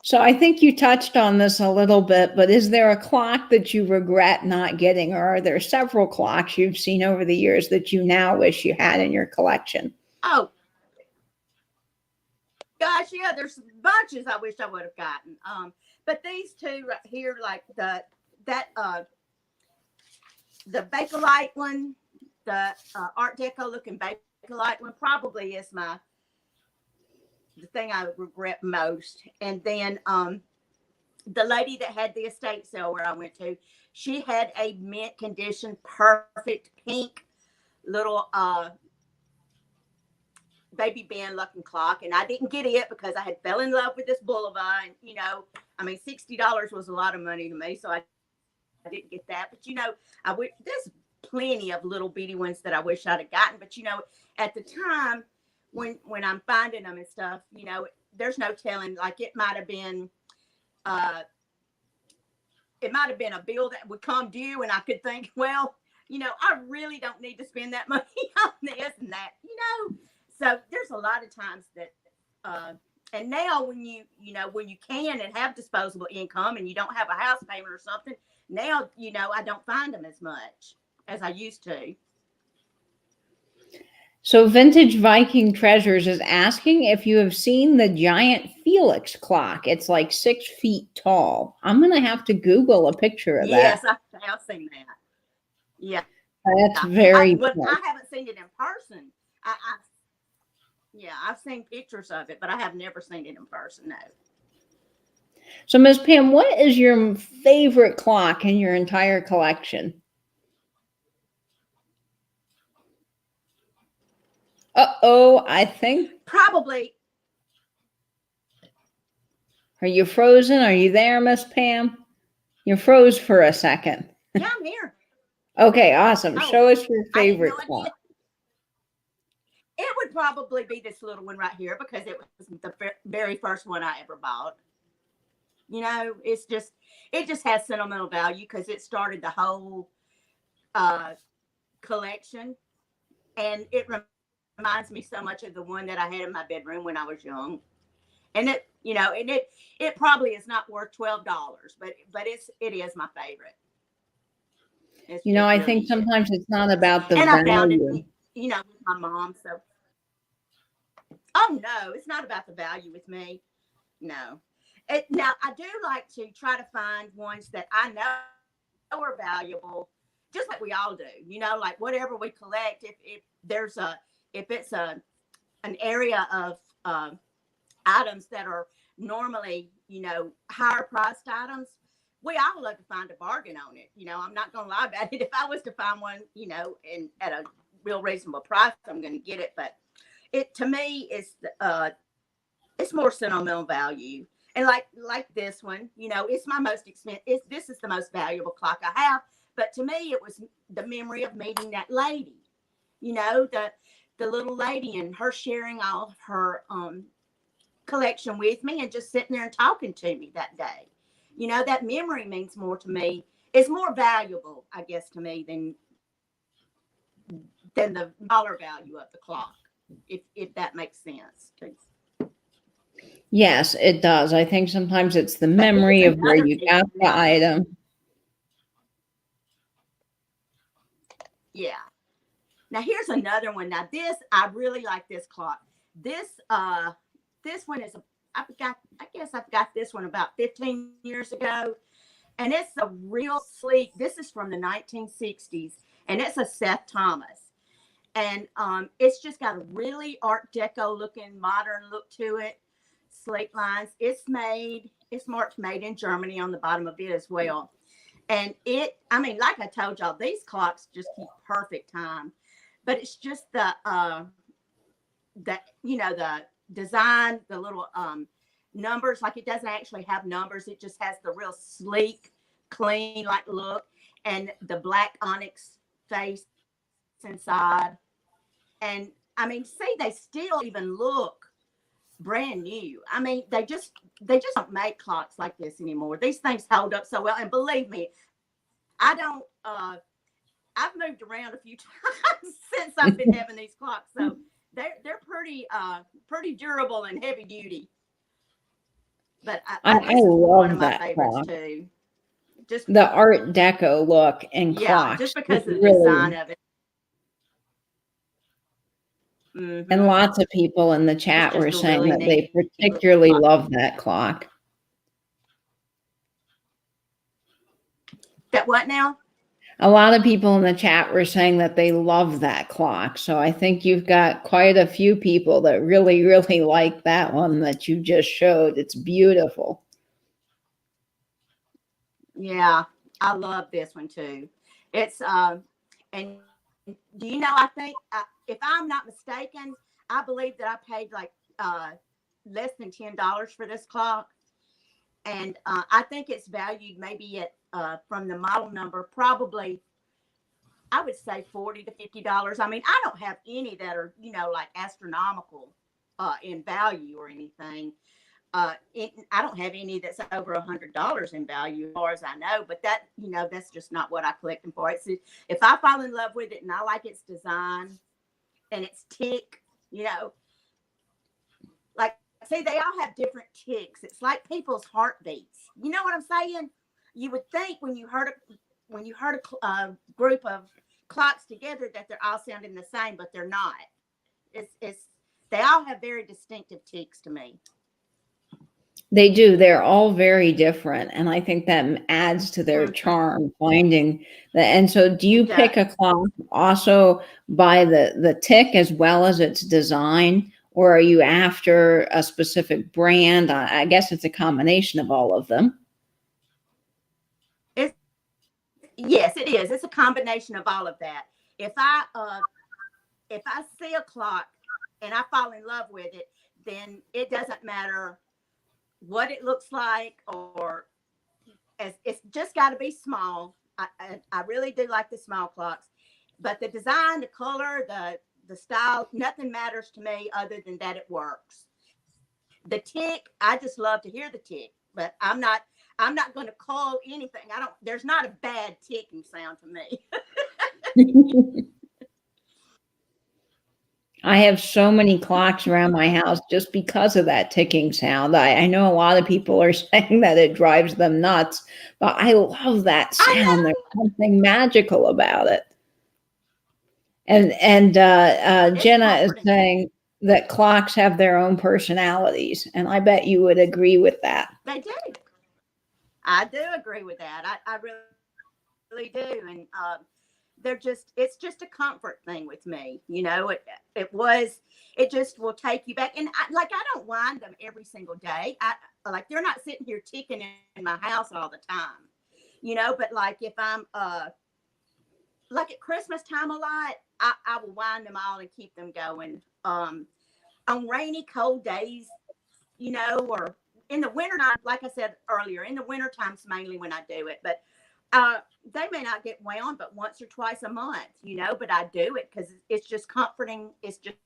So I think you touched on this a little bit, but is there a clock that you regret not getting, or are there several clocks you've seen over the years that you now wish you had in your collection? Oh, gosh, yeah, there's bunches I wish I would have gotten. But these 2 right here, like the Bakelite one, the Art Deco looking Bakelite one, probably is the thing I regret most. And then the lady that had the estate sale where I went to, she had a mint condition, perfect pink little baby Ben looking clock, and I didn't get it because I had fell in love with this Boulevard. And, you know, I mean, $60 was a lot of money to me, so I didn't get that. But, you know, there's plenty of little bitty ones that I wish I'd have gotten. But, you know, at the time when I'm finding them and stuff, you know, there's no telling. Like, it might have been a bill that would come due, and I could think, well, you know, I really don't need to spend that money on this and that, you know. So there's a lot of times that, and now when you can and have disposable income and you don't have a house payment or something, now, you know, I don't find them as much as I used to. So Vintage Viking Treasures is asking if you have seen the giant Felix clock. It's like 6 feet tall. I'm going to have to Google a picture of Yes, that. I've seen that. Yeah. That's very But cool. I haven't seen it in person. I've seen pictures of it, but I have never seen it in person, no. So Ms. Pam, what is your favorite clock in your entire collection? Uh-oh, I think. Probably. Are you frozen? Are you there, Miss Pam? You froze for a second. Yeah, I'm here. Okay, awesome. Oh, Show us your I had favorite no clock. idea. It would probably be this little one right here because it was the very first one I ever bought. You know, it just has sentimental value because it started the whole collection, and it reminds me so much of the one that I had in my bedroom when I was young. And it, you know, and it probably is not worth $12, but it is my favorite. You know, I really think sometimes it's not about the and I found it, value. you know, with my mom. So, oh no, it's not about the value with me. No. Now I do like to try to find ones that I know are valuable, just like we all do. You know, like whatever we collect. If it's an area of items that are normally, you know, higher priced items, we all love to find a bargain on it. You know, I'm not going to lie about it. If I was to find one, you know, at a real reasonable price, I'm going to get it. But to me, it's more sentimental value. And like this one, you know, it's my most expensive. This is the most valuable clock I have. But to me, it was the memory of meeting that lady. You know, the little lady and her sharing all of her collection with me and just sitting there and talking to me that day. You know, that memory means more to me. It's more valuable, I guess, to me than the dollar value of the clock, if that makes sense. Yes, it does. I think sometimes it's the But memory here's of where another you neat got one the now. item. Yeah. Now here's another one. Now I really like this clock. This one is I guess I've got this one about 15 years ago, and it's a real sleek. This is from the 1960s, and it's a Seth Thomas, and it's just got a really Art Deco looking, modern look to it. Sleek lines. It's marked made in Germany on the bottom of it as well. And I mean, like I told y'all, these clocks just keep perfect time. But it's just the design, the little numbers. Like, it doesn't actually have numbers. It just has the real sleek, clean like look, and the black onyx face inside. And I mean, see, they still even look brand new. I mean, they just don't make clocks like this anymore. These things hold up so well. And believe me, I don't I've moved around a few times since I've been having these clocks. So they're pretty durable and heavy duty. But I this is one love of my that favorites clock. too. Just The Art Deco look and clocks. just because It's of the really, design of it. and lots of people in the It's chat just were a saying really that they neat particularly clock. love that clock. That what now? A lot of people in the chat were saying that they love that clock. So I think you've got quite a few people that really, really like that one that you just showed. It's beautiful. Yeah, I love this one too. It's and do you know, I think if I'm not mistaken, I believe that I paid like less than $10 for this clock. And I think it's valued maybe at from the model number, probably I would say $40 to $50. I mean, I don't have any that are, like astronomical in value or anything. I don't have any that's over $100 in value, as far as I know. But that, that's just not what I collect them for. It's if I fall in love with it and I like its design and its tick, like see, they all have different ticks. It's like people's heartbeats. You know what I'm saying? You would think when you heard a group of clocks together that they're all sounding the same, but they're not. It's they all have very distinctive ticks to me. They do. They're all very different, and I think that adds to their charm. Finding the and so, do you pick a clock also by the tick as well as its design, or are you after a specific brand? I guess it's a combination of all of them. Yes, it is. It's a combination of all of that. If I see a clock and I fall in love with it, then it doesn't matter what it looks like, or it's just got to be small. I really do like the small clocks, but the design, the color, the style, nothing matters to me other than that it works. The tick, I just love to hear the tick, but I'm not going to call anything. There's not a bad ticking sound to me. I have so many clocks around my house just because of that ticking sound. I know a lot of people are saying that it drives them nuts, but I love that sound. There's something magical about it. And Jenna is saying that clocks have their own personalities, and I bet you would agree with that. They do. I do agree with that. I really do. And it's just a comfort thing with me. It just will take you back. And I don't wind them every single day. They're not sitting here ticking in my house all the time, but like if I'm, like at Christmas time a lot, I will wind them all and keep them going. On rainy, cold days, or in the winter time, like I said earlier, in the winter times mainly when I do it, but they may not get wound but once or twice a month, but I do it because it's just comforting. It's just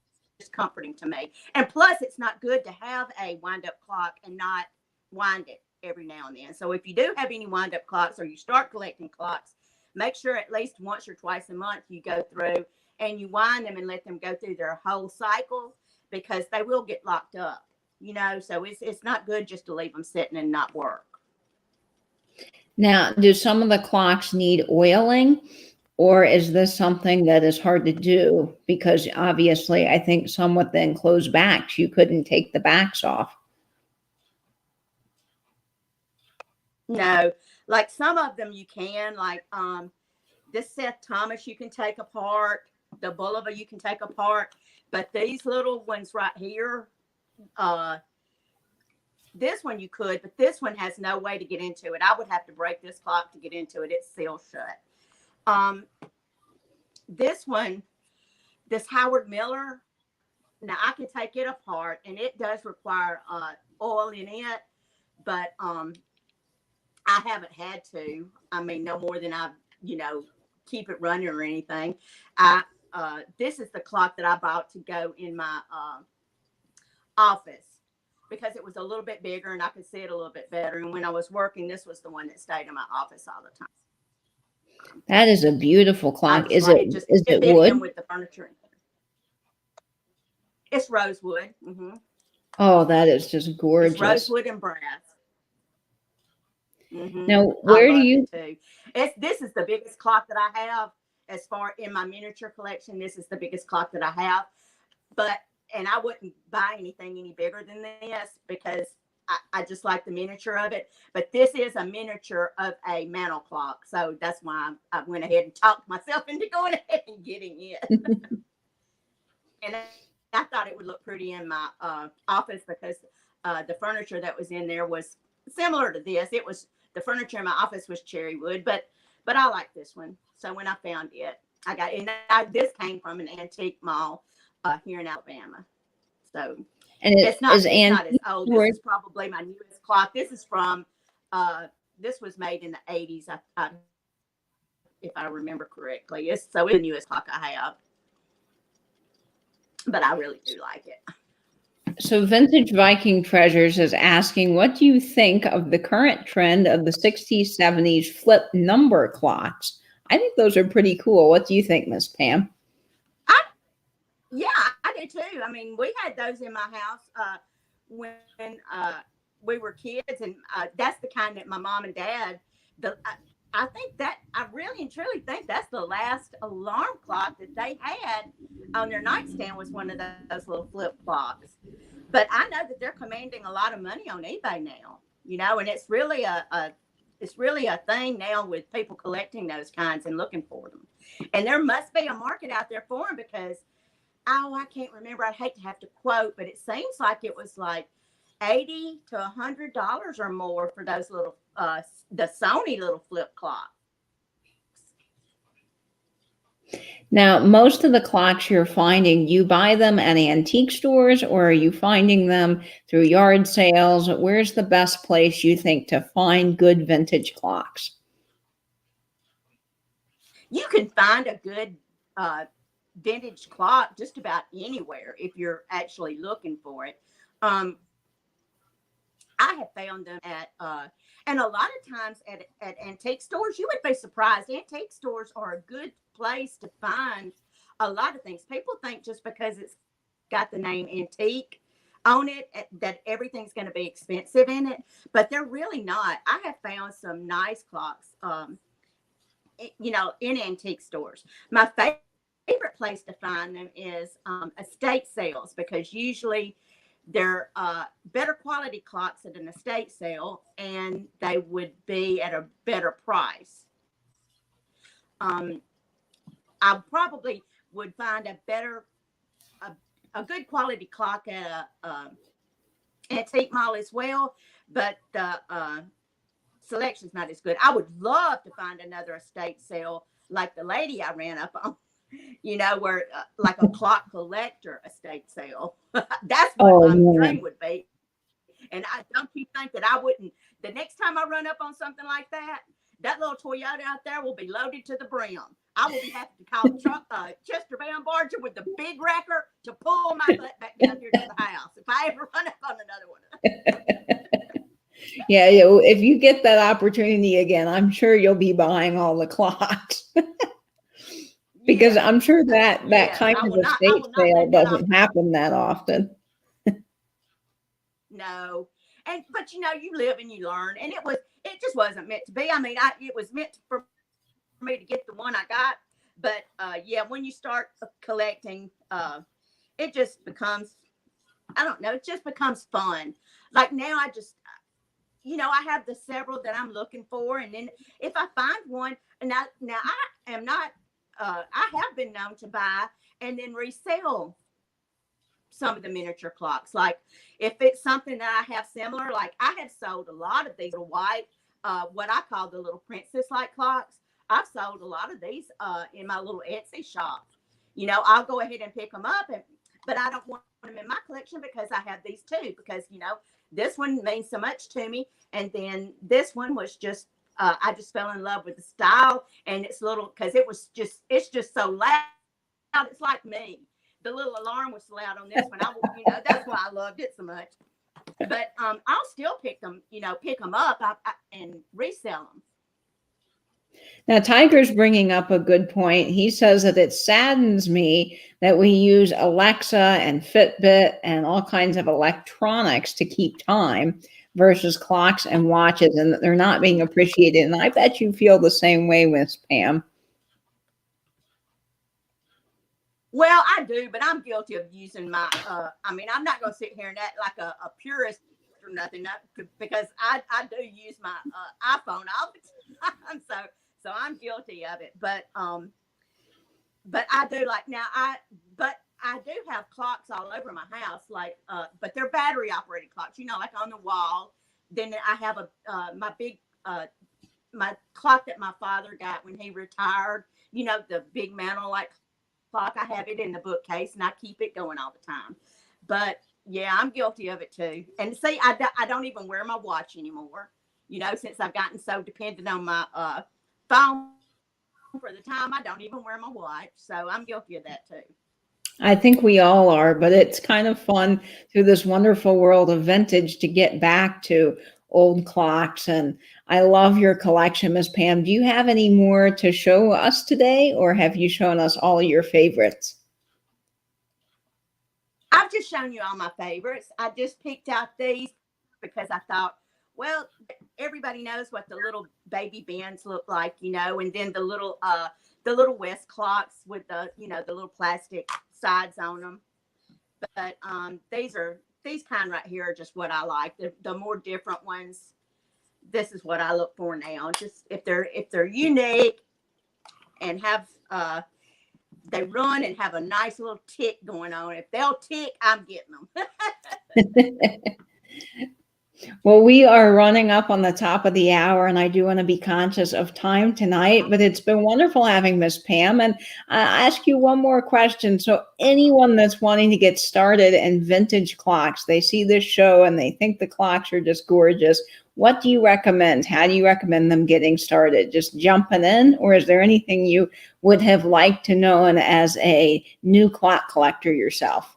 comforting to me. And plus it's not good to have a wind up clock and not wind it every now and then. So if you do have any wind up clocks or you start collecting clocks, make sure at least once or twice a month you go through and you wind them and let them go through their whole cycle, because they will get locked up, so it's not good just to leave them sitting and not work. Now, do some of the clocks need oiling, or is this something that is hard to do? Because obviously I think some with the enclosed backs, you couldn't take the backs off. No, like some of them you can, like this Seth Thomas you can take apart, the Bulova you can take apart, but these little ones right here, this one you could, but this one has no way to get into it. I would have to break this clock to get into it. It's sealed shut. This one, this Howard Miller, now I can take it apart and it does require oil in it, but I haven't had to. I mean, no more than I, keep it running or anything. This is the clock that I bought to go in my office, because it was a little bit bigger and I could see it a little bit better. And when I was working, this was the one that stayed in my office all the time. That is a beautiful clock. Is it wood? With the furniture. It's rosewood. Mm-hmm. Oh, that is just gorgeous. It's rosewood and brass. Mm-hmm. Now, where do you? This is the biggest clock that I have as far in my miniature collection. This is the biggest clock that I have, and I wouldn't buy anything any bigger than this because I just like the miniature of it. But this is a miniature of a mantle clock, so that's why I went ahead and talked myself into going ahead and getting it. And I thought it would look pretty in my office because the furniture that was in there was similar to this. The furniture in my office was cherry wood, but I like this one. So when I found it, I got it. And this came from an antique mall here in Alabama. So And it is it's not as antique old. This stores. is probably my newest clock. This is from this was made in the 80s, if I remember correctly. It's the newest clock I have. But I really do like it. So Vintage Viking Treasures is asking, what do you think of the current trend of the 60s, 70s flip number clocks? I think those are pretty cool. What do you think, Miss Pam? Yeah, I do too. I mean, we had those in my house when we were kids, and that's the kind that my mom and dad. I think that I really and truly think that's the last alarm clock that they had on their nightstand was one of those little flip clocks. But I know that they're commanding a lot of money on eBay now, and it's really it's really a thing now with people collecting those kinds and looking for them. And there must be a market out there for them because I can't remember. I'd hate to have to quote, but it seems like it was like $80 to $100 or more for those little the Sony little flip clock. Now, most of the clocks you're finding, you buy them at antique stores or are you finding them through yard sales? Where's the best place you think to find good vintage clocks? You can find a good vintage clock just about anywhere if you're actually looking for it. I have found them at and a lot of times at antique stores. You would be surprised. Antique stores are a good place to find a lot of things. People think just because it's got the name antique on it that everything's going to be expensive in it, but they're really not. I have found some nice clocks, in antique stores. My favorite place to find them is estate sales because usually they're better quality clocks at an estate sale and they would be at a better price. I probably would find a good quality clock at a antique mall as well, but the selection's not as good. I would love to find another estate sale like the lady I ran up on, where like a clock collector estate sale. That's what my dream would be. And don't you think that I wouldn't, the next time I run up on something like that little Toyota out there will be loaded to the brim. I will be having to call Chester Van Barger with the big wrecker to pull my butt back down here to the house if I ever run up on another one. Yeah, if you get that opportunity again, I'm sure you'll be buying all the clocks. Because I'm sure that kind of estate sale doesn't happen that often. No. But you live and you learn, and it just wasn't meant to be. I mean, it was meant for me to get the one I got, but when you start collecting, it just becomes, I don't know, it just becomes fun. Like now I just, I have the several that I'm looking for, and then if I find one, and now I am not, I have been known to buy and then resell some of the miniature clocks. Like if it's something that I have similar, like I have sold a lot of these little white, what I call the little princess like clocks. I've sold a lot of these in my little Etsy shop. I'll go ahead and pick them up, but I don't want them in my collection because I have these too, because this one means so much to me, and then this one was just I just fell in love with the style, and it's little because it's just so loud. It's like me. The little alarm was loud on this one. That's why I loved it so much. But I'll still pick them up and resell them. Now, Tiger's bringing up a good point. He says that it saddens me that we use Alexa and Fitbit and all kinds of electronics to keep time versus clocks and watches, and that they're not being appreciated. And I bet you feel the same way, Miss Pam. Well, I do, but I'm guilty of using my, I'm not going to sit here and act like a purist or nothing, because I do use my iPhone all the time. So I'm guilty of it. But I do like now but I do have clocks all over my house, like, but they're battery operated clocks, like on the wall. Then I have my big, my clock that my father got when he retired, the big mantle like clock. I have it in the bookcase and I keep it going all the time. But yeah, I'm guilty of it too. And see, I don't even wear my watch anymore, since I've gotten so dependent on my phone for the time. I don't even wear my watch. So I'm guilty of that too. I think we all are, but it's kind of fun through this wonderful world of vintage to get back to old clocks. And I love your collection, Miss Pam. Do you have any more to show us today, or have you shown us all your favorites? I've just shown you all my favorites. I just picked out these because I thought, well, everybody knows what the little baby bands look like, and then the little West clocks with the little plastic sides on them. But these kind right here are just what I like. The more different ones, this is what I look for now. Just if they're unique and have they run and have a nice little tick going on. If they'll tick, I'm getting them. Well, we are running up on the top of the hour, and I do want to be conscious of time tonight, but it's been wonderful having Miss Pam. And I'll ask you one more question. So anyone that's wanting to get started in vintage clocks, they see this show and they think the clocks are just gorgeous. What do you recommend? How do you recommend them getting started? Just jumping in, or is there anything you would have liked to know as a new clock collector yourself?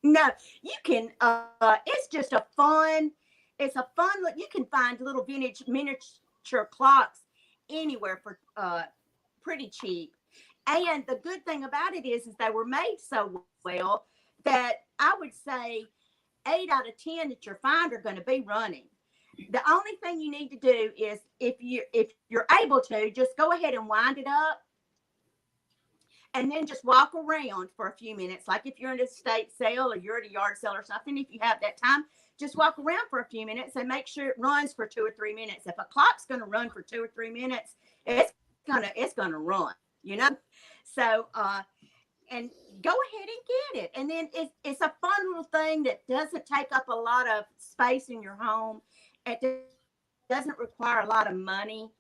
No, you can. It's just a fun. It's a fun look. You can find little vintage miniature clocks anywhere for pretty cheap. And the good thing about it is they were made so well that I would say 8 out of 10 that you find are going to be running. The only thing you need to do is if you're able to, just go ahead and wind it up. And then just walk around for a few minutes. Like if you're in a estate sale or you're at a yard sale or something, if you have that time, just walk around for a few minutes and make sure it runs for 2 or 3 minutes. If a clock's going to run for 2 or 3 minutes, it's gonna run, So and go ahead and get it. And then it's a fun little thing that doesn't take up a lot of space in your home. It doesn't require a lot of money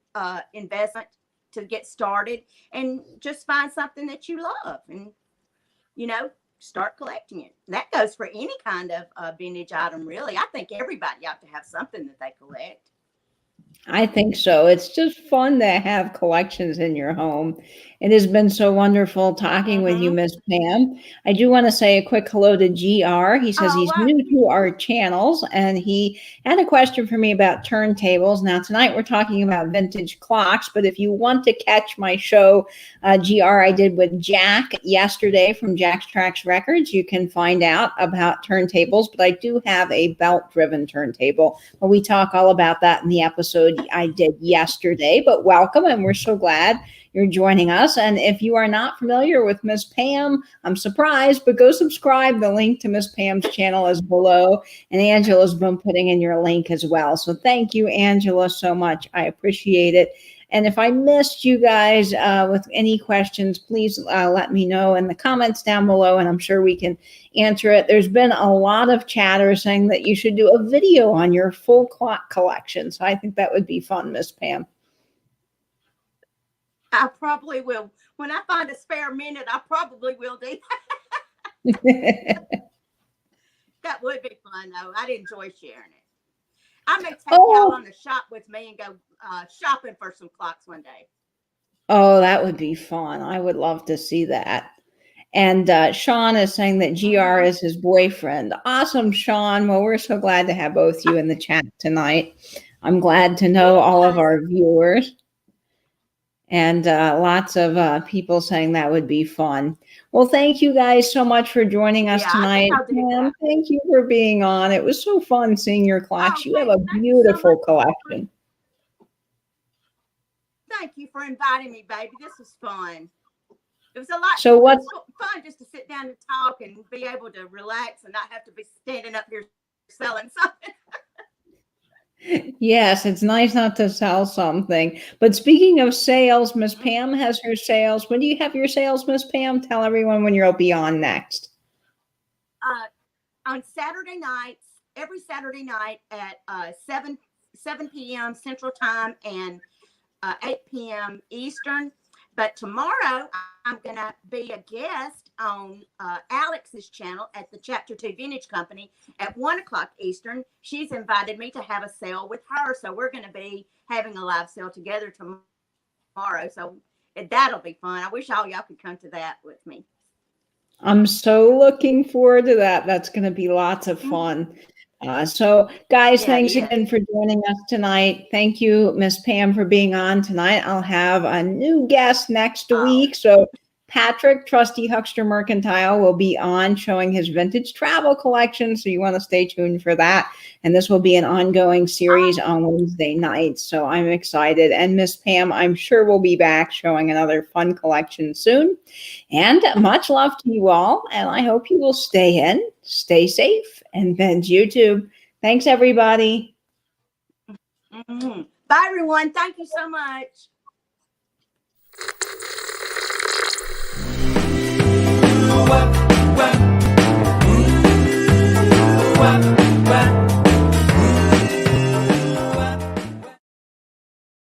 investment to get started, and just find something that you love and start collecting it. That goes for any kind of vintage item, really. I think everybody ought to have something that they collect. I think so. It's just fun to have collections in your home. It has been so wonderful talking with you, Mm-hmm. Miss Pam. I do want to say a quick hello to GR. He says he's new to our channels, and he had a question for me about turntables. Now, tonight we're talking about vintage clocks, but if you want to catch my show, GR, I did with Jack yesterday from Jack's Tracks Records, you can find out about turntables, but I do have a belt-driven turntable. Well, we talk all about that in the episode I did yesterday, but welcome, and we're so glad you're joining us. And if you are not familiar with Miss Pam, I'm surprised, but go subscribe. The link to Miss Pam's channel is below, and Angela's been putting in your link as well. So thank you, Angela, so much. I appreciate it. And if I missed you guys with any questions, please let me know in the comments down below, and I'm sure we can answer it. There's been a lot of chatter saying that you should do a video on your full clock collection. So I think that would be fun, Miss Pam. I probably will. When I find a spare minute, I probably will do that. That would be fun, though. I'd enjoy sharing it. I may take y'all on a shop with me and go shopping for some clocks one day. Oh, that would be fun. I would love to see that. And Sean is saying that GR is his boyfriend. Awesome, Sean. Well, we're so glad to have both you in the chat tonight. I'm glad to know all of our viewers. And lots of people saying that would be fun. Well, thank you guys so much for joining us tonight. And thank you for being on. It was so fun seeing your clocks. You have a beautiful collection. Thank you for inviting me, baby. This was fun. It was a lot. So what's fun just to sit down and talk and be able to relax and not have to be standing up here selling something. Yes, it's nice not to sell something. But speaking of sales, Miss Pam has her sales. When do you have your sales, Miss Pam? Tell everyone when you'll be on next. On Saturday nights, every Saturday night at 7 p.m. Central Time and 8 p.m. Eastern. But tomorrow I'm going to be a guest on Alex's channel at the Chapter 2 Vintage Company at 1 o'clock Eastern. She's invited me to have a sale with her. So we're going to be having a live sale together tomorrow. So that'll be fun. I wish all y'all could come to that with me. I'm so looking forward to that. That's going to be lots of fun. So guys, thanks again for joining us tonight. Thank you, Miss Pam, for being on tonight. I'll have a new guest next week. So Patrick, Trusty Huckster Mercantile, will be on showing his vintage travel collection. So you want to stay tuned for that. And this will be an ongoing series on Wednesday nights. So I'm excited. And Miss Pam, I'm sure will be back showing another fun collection soon. And much love to you all. And I hope you will stay in, stay safe, and binge YouTube. Thanks, everybody. Bye, everyone. Thank you so much. Wap, wap. Wap, wap.